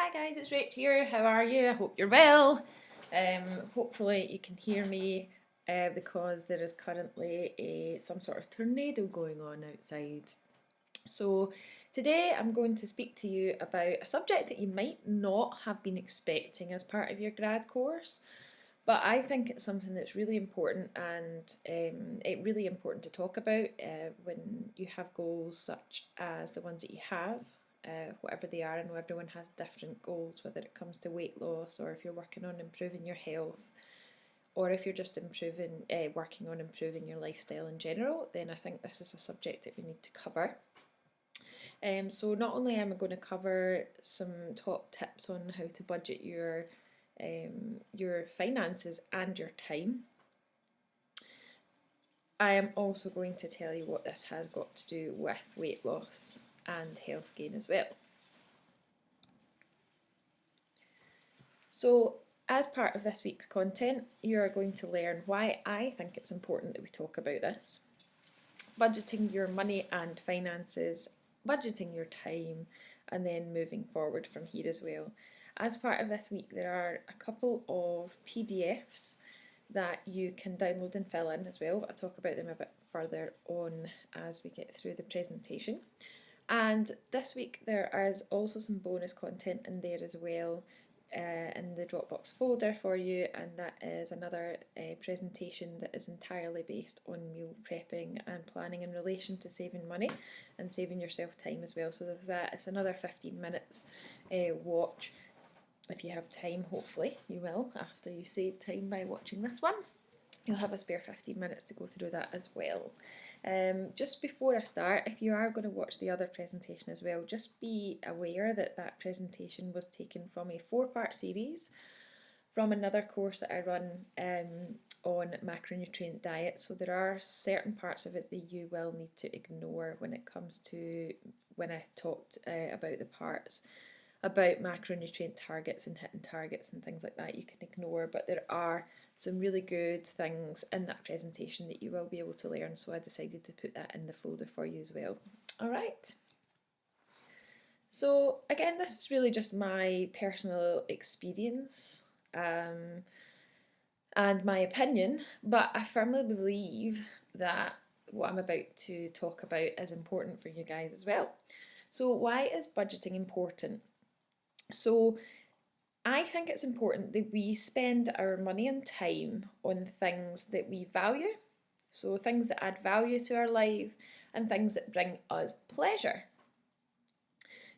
Hi guys, it's Rach here. How are you? I hope you're well. Hopefully you can hear me because there is currently some sort of tornado going on outside. So today I'm going to speak to you about a subject that you might not have been expecting as part of your grad course, but I think it's something that's really important and really important to talk about when you have goals such as the ones that you have, whatever they are. I know everyone has different goals, whether it comes to weight loss or if you're working on improving your health, or if you're just working on improving your lifestyle in general. Then I think this is a subject that we need to cover. So not only am I going to cover some top tips on how to budget your finances and your time, I am also going to tell you what this has got to do with weight loss and health gain as well. So as part of this week's content, you are going to learn why I think it's important that we talk about this. Budgeting your money and finances, budgeting your time, and then moving forward from here as well. As part of this week, there are a couple of PDFs that you can download and fill in as well. I'll talk about them a bit further on as we get through the presentation. And this week there is also some bonus content in there as well, in the Dropbox folder for you, and that is another presentation that is entirely based on meal prepping and planning in relation to saving money and saving yourself time as well. So there's that. It's another 15 minutes watch. If you have time, hopefully you will, after you save time by watching this one. You'll have a spare 15 minutes to go through that as well. Just before I start, if you are going to watch the other presentation as well, just be aware that that presentation was taken from a 4-part series from another course that I run on macronutrient diet. So there are certain parts of it that you will need to ignore when it comes to when I talked about the parts about macronutrient targets and hitting targets and things like that. You can ignore, but there are some really good things in that presentation that you will be able to learn, so I decided to put that in the folder for you as well. All right. So again, this is really just my personal experience and my opinion, but I firmly believe that what I'm about to talk about is important for you guys as well. So why is budgeting important? So I think it's important that we spend our money and time on things that we value, so things that add value to our life and things that bring us pleasure.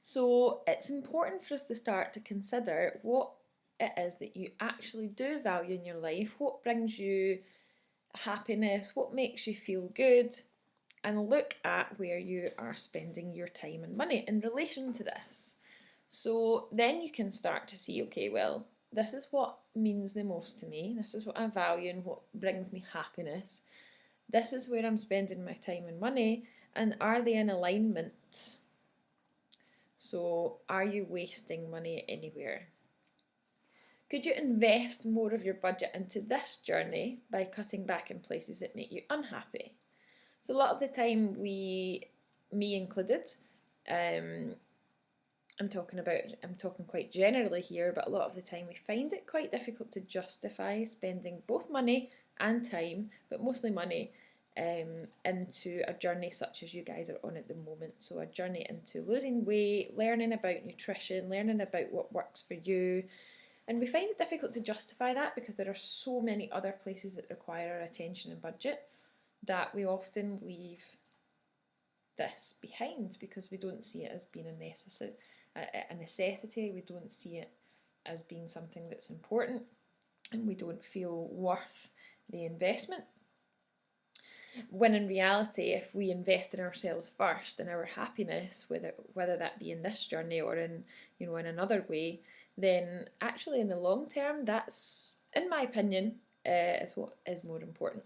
So it's important for us to start to consider what it is that you actually do value in your life, what brings you happiness, what makes you feel good, and look at where you are spending your time and money in relation to this. So then you can start to see, okay, well, this is what means the most to me. This is what I value and what brings me happiness. This is where I'm spending my time and money. And are they in alignment? So are you wasting money anywhere? Could you invest more of your budget into this journey by cutting back in places that make you unhappy? So a lot of the time me included, I'm talking quite generally here, but a lot of the time we find it quite difficult to justify spending both money and time, but mostly money, into a journey such as you guys are on at the moment. So a journey into losing weight, learning about nutrition, learning about what works for you. And we find it difficult to justify that because there are so many other places that require our attention and budget that we often leave this behind because we don't see it as being a necessity. We don't see it as being something that's important, and we don't feel worth the investment. When in reality, if we invest in ourselves first, in our happiness, whether that be in this journey or in another way, then actually in the long term, that's, in my opinion, is what is more important.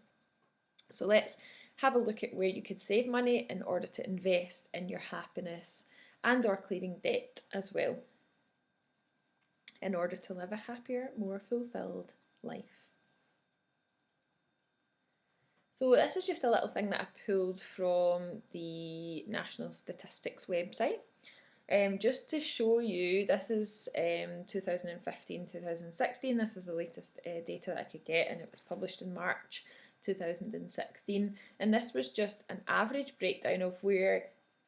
So let's have a look at where you could save money in order to invest in your happiness and or clearing debt as well, in order to live a happier, more fulfilled life. So this is just a little thing that I pulled from the National Statistics website. Just to show you, this is 2015, 2016. This is the latest data that I could get, and it was published in March 2016. And this was just an average breakdown of where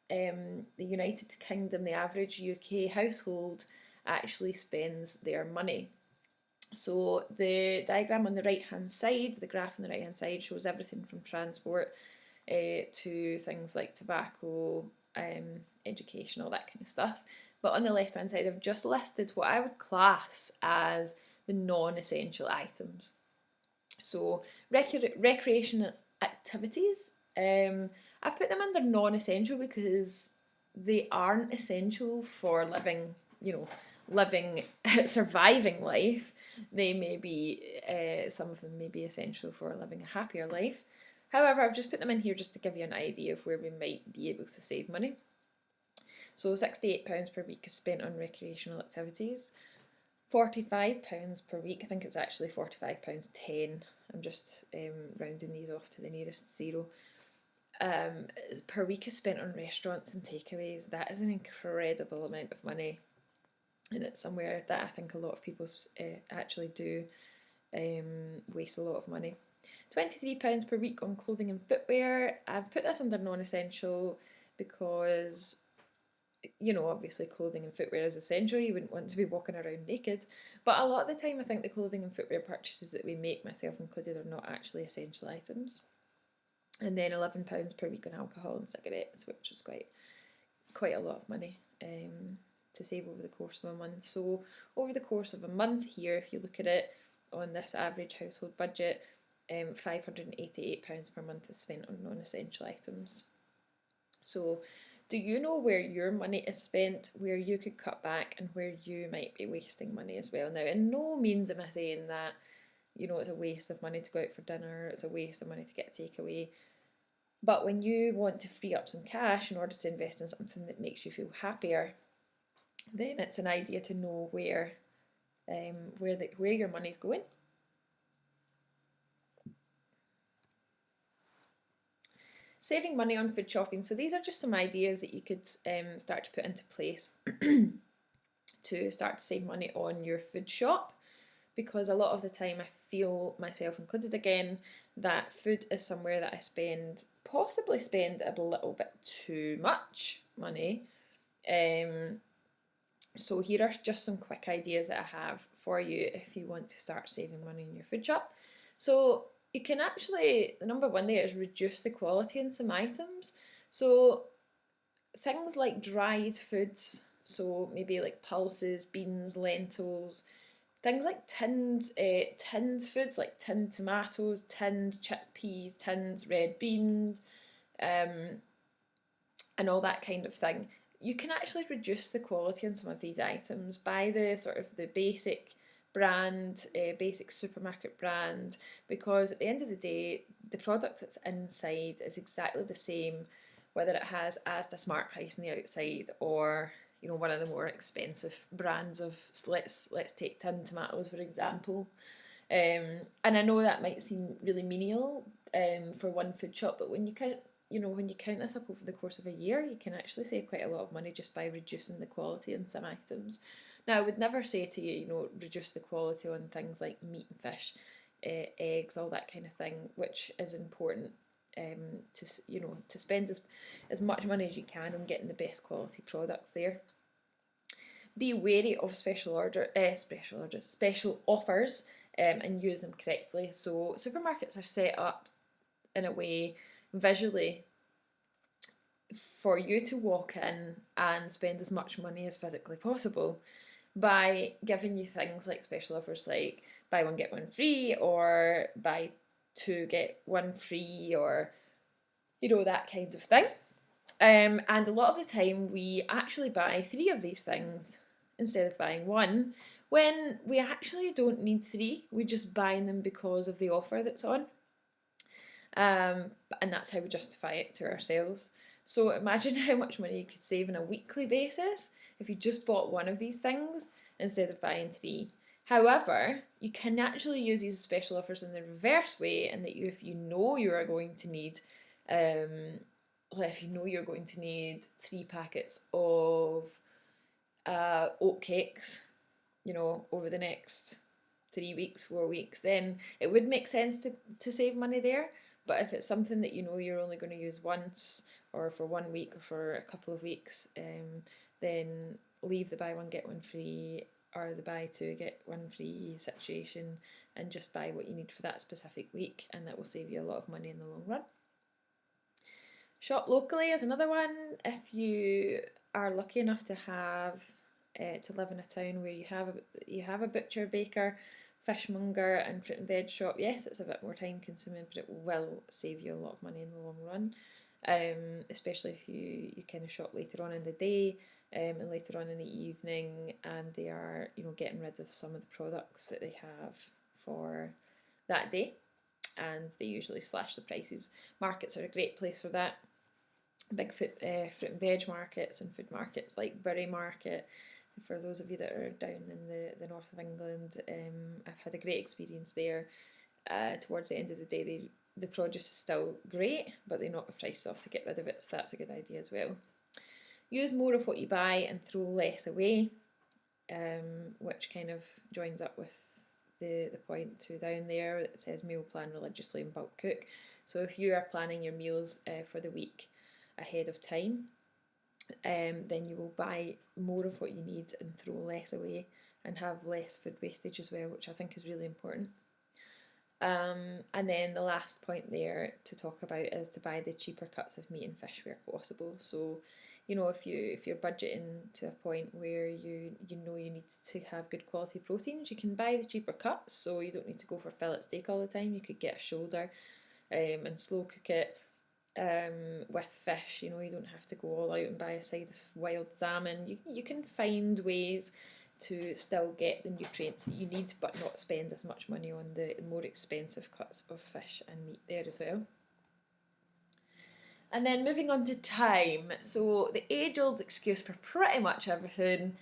the United Kingdom, the average UK household, actually spends their money. So the diagram on the right hand side, the graph on the right hand side, shows everything from transport to things like tobacco, education, all that kind of stuff. But on the left hand side, I've just listed what I would class as the non-essential items. So recreational activities, I've put them under non-essential because they aren't essential for living, surviving life. They may be, some of them may be essential for living a happier life. However, I've just put them in here just to give you an idea of where we might be able to save money. So £68 per week is spent on recreational activities. £45 per week, I think it's actually £45.10. I'm just rounding these off to the nearest zero. Per week is spent on restaurants and takeaways. That is an incredible amount of money, and it's somewhere that I think a lot of people actually do waste a lot of money. £23 per week on clothing and footwear. I've put this under non-essential because, obviously clothing and footwear is essential. You wouldn't want to be walking around naked. But a lot of the time I think the clothing and footwear purchases that we make, myself included, are not actually essential items. And then £11 per week on alcohol and cigarettes, which is quite a lot of money to save over the course of a month. So over the course of a month here, if you look at it on this average household budget, £588 per month is spent on non-essential items. So do you know where your money is spent, where you could cut back, and where you might be wasting money as well? Now, in no means am I saying that, it's a waste of money to go out for dinner, it's a waste of money to get a takeaway. But when you want to free up some cash in order to invest in something that makes you feel happier, then it's an idea to know where your money's going. Saving money on food shopping. So these are just some ideas that you could start to put into place to start to save money on your food shop, because a lot of the time I feel, myself included again, that food is somewhere that I possibly spend a little bit too much money. So here are just some quick ideas that I have for you if you want to start saving money in your food shop. So you can actually, the number one there is reduce the quality in some items. So things like dried foods, so maybe like pulses, beans, lentils, things like tinned foods like tinned tomatoes, tinned chickpeas, tinned red beans, and all that kind of thing. You can actually reduce the quality on some of these items by the sort of the basic brand, basic supermarket brand, because at the end of the day, the product that's inside is exactly the same, whether it has Asda Smart Price on the outside or one of the more expensive brands of, let's take tinned tomatoes for example. And I know that might seem really menial for one food shop, but when you count this up over the course of a year, you can actually save quite a lot of money just by reducing the quality on some items. Now, I would never say to you, reduce the quality on things like meat and fish, eggs, all that kind of thing, which is important to spend as much money as you can on getting the best quality products there. Be wary of special offers and use them correctly. So supermarkets are set up in a way visually for you to walk in and spend as much money as physically possible by giving you things like special offers like buy one get one free, or buy two get one free, or that kind of thing. And a lot of the time we actually buy 3 of these things instead of buying one, when we actually don't need 3, we're just buying them because of the offer that's on. And that's how we justify it to ourselves. So imagine how much money you could save on a weekly basis if you just bought one of these things instead of buying 3. However, you can actually use these special offers in the reverse way, and that if you know you are going to need, if you know you're going to need 3 packets of oat cakes, you know, over the next 3 weeks, 4 weeks, then it would make sense to save money there. But if it's something that you know you're only going to use once, or for 1 week, or for a couple of weeks, then leave the buy one get one free, or the buy two get one free situation, and just buy what you need for that specific week, and that will save you a lot of money in the long run. Shop locally is another one. If you are lucky enough to have to live in a town where you have a butcher, baker, fishmonger, and fruit and veg shop, yes, it's a bit more time consuming, but it will save you a lot of money in the long run. Especially if you kind of shop later on in the day, and later on in the evening, and they are, you know, getting rid of some of the products that they have for that day, and they usually slash the prices. Markets are a great place for that. Big fruit and veg markets, and food markets like Bury Market. For those of you that are down in the north of England, I've had a great experience there. Towards the end of the day, the produce is still great, but they knock the price off to get rid of it, so that's a good idea as well. Use more of what you buy and throw less away, which kind of joins up with the point 2 down there. It says meal plan religiously and bulk cook. So if you are planning your meals for the week ahead of time, then you will buy more of what you need and throw less away, and have less food wastage as well, which I think is really important. And then the last point there to talk about is to buy the cheaper cuts of meat and fish where possible. So, you know, if you're budgeting to a point where you know you need to have good quality proteins, you can buy the cheaper cuts. So you don't need to go for fillet steak all the time. You could get a shoulder, and slow cook it. With fish, you know, you don't have to go all out and buy a side of wild salmon. You can find ways to still get the nutrients that you need, but not spend as much money on the more expensive cuts of fish and meat there as well. And then moving on to time. So the age-old excuse for pretty much everything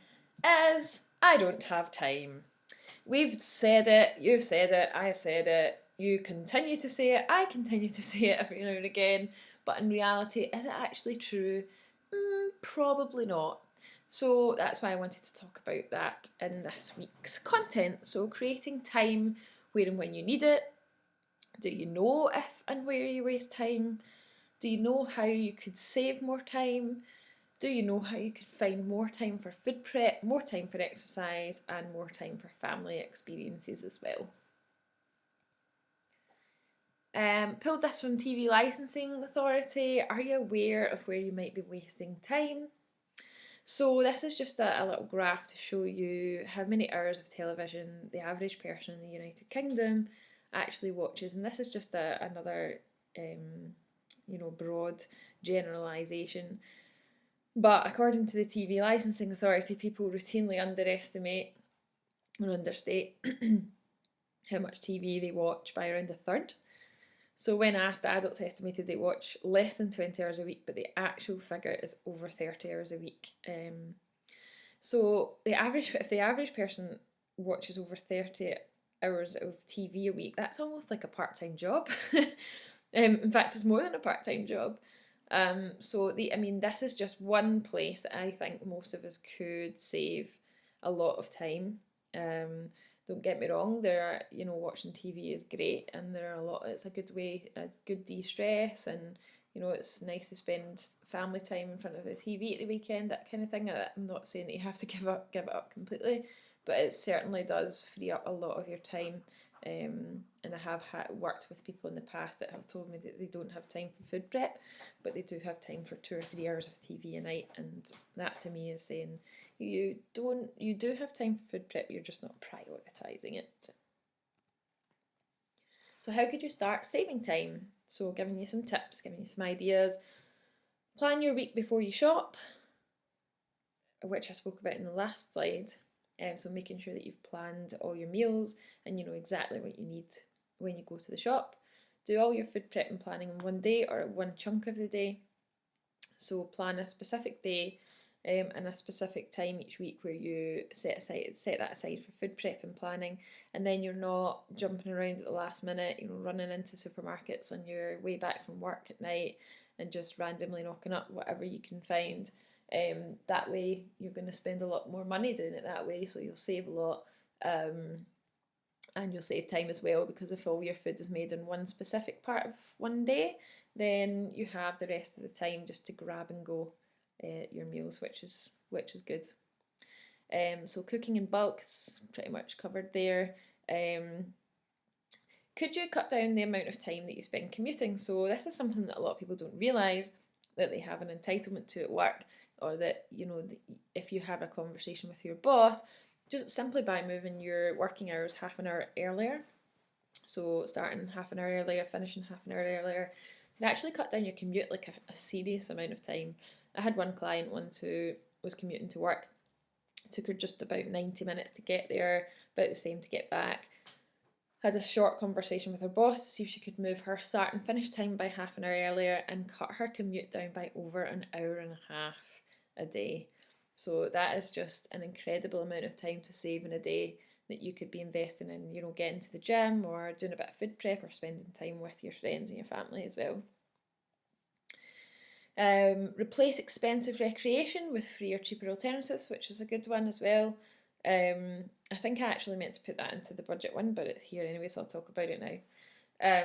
is, I don't have time. We've said it, you've said it, I've said it, you continue to say it, I continue to say it every now and again, but in reality, is it actually true? Probably not. So that's why I wanted to talk about that in this week's content. So creating time where and when you need it. Do you know if and where you waste time? Do you know how you could save more time? Do you know how you could find more time for food prep, more time for exercise, and more time for family experiences as well? Pulled this from TV Licensing Authority. Are you aware of where you might be wasting time? So this is just a little graph to show you how many hours of television the average person in the United Kingdom actually watches, and this is just another broad generalisation. But according to the TV Licensing Authority, people routinely underestimate or understate how much TV they watch by around a third. So when asked, adults estimated they watch less than 20 hours a week, but the actual figure is over 30 hours a week. So if the average person watches over 30 hours of TV a week, that's almost like a part-time job. In fact, it's more than a part-time job. This is just one place that I think most of us could save a lot of time. Don't get me wrong, watching TV is great, and it's a good way, a good de-stress, and it's nice to spend family time in front of the TV at the weekend, that kind of thing. I'm not saying that you have to give it up completely, but it certainly does free up a lot of your time. And I have worked with people in the past that have told me that they don't have time for food prep, but they do have time for 2 or 3 hours of TV a night, and that to me is saying you do have time for food prep, you're just not prioritising it. So how could you start saving time? So giving you some tips, giving you some ideas. Plan your week before you shop, which I spoke about in the last slide. So making sure that you've planned all your meals and you know exactly what you need when you go to the shop. Do all your food prep and planning in one day or one chunk of the day. So plan a specific day and a specific time each week where you set that aside for food prep and planning, and then you're not jumping around at the last minute, running into supermarkets on your way back from work at night and just randomly knocking up whatever you can find. That way you're going to spend a lot more money doing it that way, so you'll save a lot. And you'll save time as well, because if all your food is made in one specific part of one day, then you have the rest of the time just to grab and go your meals, which is good. So cooking in bulk is pretty much covered there. Could you cut down the amount of time that you spend commuting? So this is something that a lot of people don't realise that they have an entitlement to at work, or that, you know, if you have a conversation with your boss, just simply by moving your working hours half an hour earlier, so starting half an hour earlier, finishing half an hour earlier, can actually cut down your commute like a serious amount of time. I had one client once who was commuting to work. It took her just about 90 minutes to get there, about the same to get back. Had a short conversation with her boss to see if she could move her start and finish time by half an hour earlier and cut her commute down by over an hour and a half a day. So that is just an incredible amount of time to save in a day that you could be investing in, you know, getting to the gym or doing a bit of food prep or spending time with your friends and your family as well. Replace expensive recreation with free or cheaper alternatives, which is a good one as well. I think I actually meant to put that into the budget one, but it's here anyway, so I'll talk about it now.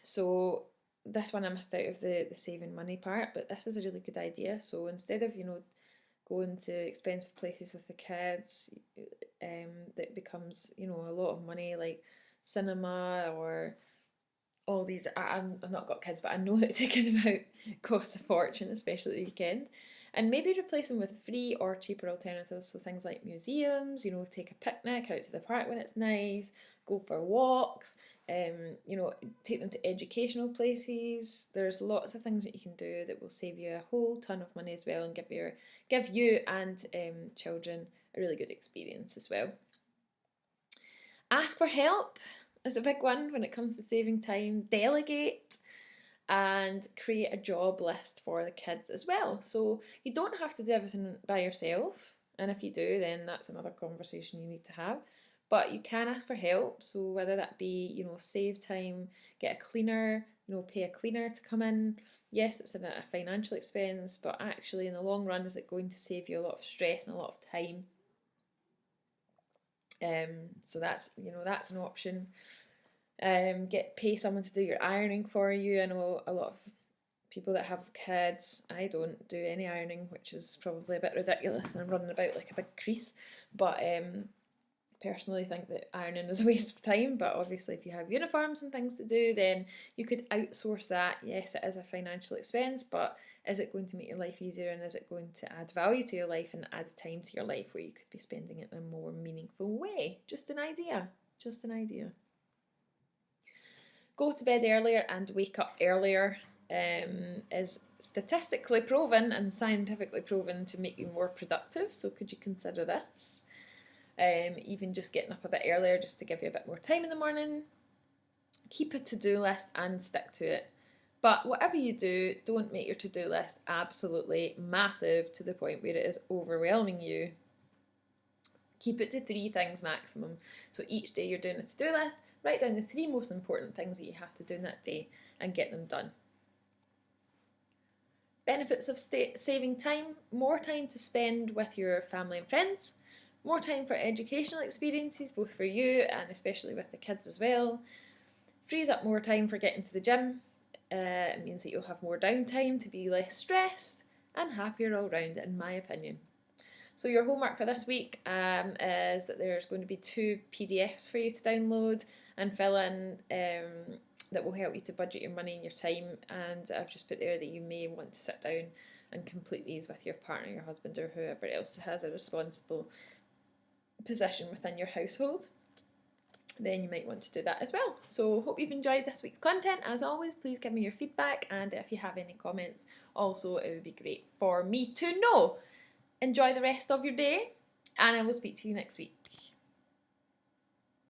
So this one I missed out of the saving money part, but this is a really good idea. So instead of, you know, going to expensive places with the kids, that becomes, you know, a lot of money, like cinema or all these. I've not got kids, but I know that taking them out costs a fortune, especially at the weekend. And maybe replace them with free or cheaper alternatives. So things like museums, you know, take a picnic out to the park when it's nice, go for walks, you know, take them to educational places. There's lots of things that you can do that will save you a whole ton of money as well, and give you and children a really good experience as well. Ask for help is a big one when it comes to saving time. Delegate and create a job list for the kids as well. So you don't have to do everything by yourself, and if you do, then that's another conversation you need to have. But you can ask for help, so whether that be, you know, save time, get a cleaner, you know, pay a cleaner to come in. Yes, it's a financial expense, but actually in the long run, is it going to save you a lot of stress and a lot of time? So that's, you know, that's an option. Pay someone to do your ironing for you. I know a lot of people that have kids. I don't do any ironing, which is probably a bit ridiculous, and I'm running about like a big crease. But personally think that ironing is a waste of time. But obviously, if you have uniforms and things to do, then you could outsource that. Yes, it is a financial expense, but is it going to make your life easier, and is it going to add value to your life and add time to your life where you could be spending it in a more meaningful way? Just an idea. Just an idea. Go to bed earlier and wake up earlier is statistically proven and scientifically proven to make you more productive. So could you consider this? Even just getting up a bit earlier just to give you a bit more time in the morning. Keep a to-do list and stick to it. But whatever you do, don't make your to-do list absolutely massive to the point where it is overwhelming you. Keep it to 3 things maximum. So each day you're doing a to-do list, write down the 3 most important things that you have to do in that day and get them done. Benefits of saving time: more time to spend with your family and friends, more time for educational experiences, both for you and especially with the kids as well. Frees up more time for getting to the gym. It means that you'll have more downtime to be less stressed and happier all round, in my opinion. So your homework for this week is that there's going to be 2 PDFs for you to download and fill in that will help you to budget your money and your time. And I've just put there that you may want to sit down and complete these with your partner, your husband, or whoever else has a responsible position within your household. Then you might want to do that as well. So hope you've enjoyed this week's content. As always, please give me your feedback, and if you have any comments also, it would be great for me to know. Enjoy the rest of your day, and I will speak to you next week.